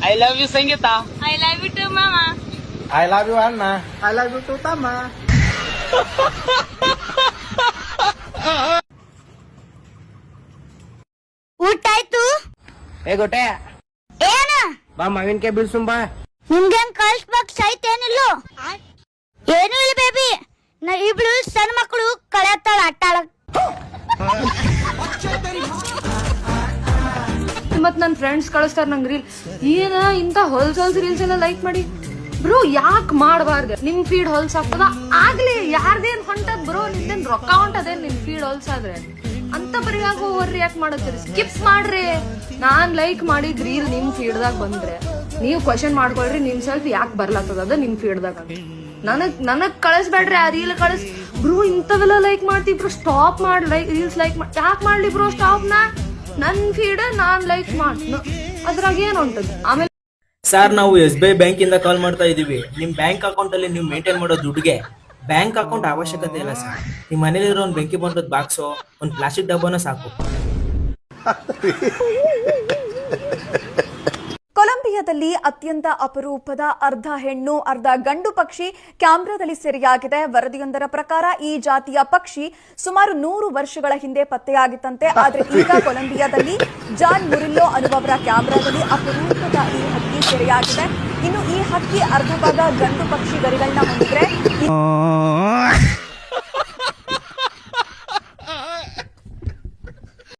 I love you Sangeetha. I love you too ಮಾಮ. I love you ಅಣ್ಣ. I love you too ತಮ್ಮ. ಊಟ ಆಯ್ತು? ಏ ಗೊಟ್ಟೆ ಏನ ಬಾ ಮಾವಿನಕಾಯಿ ಬೀಳ್ಸುಂಬಾ. ನಿಮ್ಗೇನ್ ಕಳ್ಸ್ ಬಾಕ್ಸ್ ಐತೇನಿಲ್ಲೋ? ಏನು ಇಲ್ಲ ಬೇಬಿ, ನಾ ಇಬ್ಳು ಸಣ್ಣ ಮಕ್ಕಳು ಕಳೆಯತ್ತಾಳ ಆಟಾಳಕ್. ಮತ್ ನನ್ ಫ್ರೆಂಡ್ಸ್ ಕಳಿಸ್ತಾರ ನಂಗ್ ರೀಲ್, ಏನ ಇಂತ ಹೊಲ್ಸ್ ರೀಲ್ಸ್ ಎಲ್ಲ ಲೈಕ್ ಮಾಡಿ. ಬ್ರೋ ಯಾಕೆ ಮಾಡಬಾರ್ದು? ನಿಮ್ ಫೀಡ್ ಹೊಲ್ಸ್ ಆಗ್ತದ ಆಗ್ಲಿ, ಯಾರ್ದೇನ್ ಹೊಂಟದ್ ಬ್ರೋ, ನಿಮ್ದೇನ್ ರೊಕ್ಕ ಹೊಂಟದೇನ್ ನಿಮ್ ಫೀಡ್ ಹೊಲ್ಸ್ ಆದ್ರೆ ಅಂತ ಬರಿಯಾಗ ಓವರ್ ರಿಯಾಕ್ಟ್ ಮಾಡತ್ತೀರಿ. ಸ್ಕಿಪ್ ಮಾಡ್ರಿ. ನಾನ್ ಲೈಕ್ ಮಾಡಿದ್ ರೀಲ್ ನಿಮ್ ಫೀಡ್ದಾಗ ಬಂದ್ರೆ ನೀವು ಕ್ವಶನ್ ಮಾಡ್ಕೊಳ್ರಿ ನಿಮ್ ಸೆಲ್ಫ್ ಯಾಕೆ ಬರ್ಲಾತದ ಅದ ನಿಮ್ ಫೀಡ್ದಾಗ. ನನಗ್ ಕಳಿಸ್ಬೇಡ್ರಿ ಆ ರೀಲ್ ಬ್ರೋ. ಇಂಥವೆಲ್ಲ ಲೈಕ್ ಮಾಡ್ತೀವಿ ಬ್ರೋ, ಸ್ಟಾಪ್ ಮಾಡಿ ರೀಲ್ಸ್ ಲೈಕ್ ಮಾಡಿ. ಯಾಕೆ ಮಾಡ್ಲಿ ಬ್ರೋ ಸ್ಟಾಪ್? ನನ್ ಫೀಡ್ ನಾನ್ ಲೈಕ್ ಮಾಡಿ ಅದ್ರಾಗ ಏನ್ ಹೊಂಟದ? ಆಮೇಲೆ ಸರ್, ನಾವು SBI ಬ್ಯಾಂಕ್ ಇಂದ ಕಾಲ್ ಮಾಡ್ತಾ ಇದೀವಿ. ನಿಮ್ ಬ್ಯಾಂಕ್ ಅಕೌಂಟ್ ಅಲ್ಲಿ ನೀವು ಮೇಂಟೈನ್ ಮಾಡೋ ದುಡ್ಡಿಗೆ ಬ್ಯಾಂಕ್ ಅಕೌಂಟ್ ಅವಶ್ಯಕತೆ ಇಲ್ಲ ಸರ್. ನಿಮ್ ಮನೇಲಿರೋ ಒಂದು ಬೆಂಕಿ ಬಂದದ್ ಬಾಕ್ಸು, ಒಂದು ಪ್ಲಾಸ್ಟಿಕ್ ಡಬ್ಬನ ಸಾಕು. ಕೊಲಂಬಿಯಾದಲ್ಲಿ ಅತ್ಯಂತ ಅಪರೂಪದ ಅರ್ಧ ಹೆಣ್ಣು ಅರ್ಧ ಗಂಡು ಪಕ್ಷಿ ಕ್ಯಾಮ್ರಾದಲ್ಲಿ ಸೆರೆಯಾಗಿದೆ. ವರದಿಯೊಂದರ ಪ್ರಕಾರ ಈ ಜಾತಿಯ ಪಕ್ಷಿ ಸುಮಾರು 100 ವರ್ಷಗಳ ಹಿಂದೆ ಪತ್ತೆಯಾಗಿತ್ತಂತೆ. ಆದರೆ ಈಗ ಕೊಲಂಬಿಯಾದಲ್ಲಿ ಜಾನ್ ಮುರಿಲ್ಲೋ ಅನ್ನುವವರ ಕ್ಯಾಮ್ರಾದಲ್ಲಿ ಅಪರೂಪದ ಈ ಹಕ್ಕಿ ಸೆರೆಯಾಗಿದೆ. ಇನ್ನು ಈ ಹಕ್ಕಿ ಅರ್ಧ ಭಾಗ ಗಂಡು ಪಕ್ಷಿ ಗರಿಗಳನ್ನ ಹೊಂದಿದ್ರೆ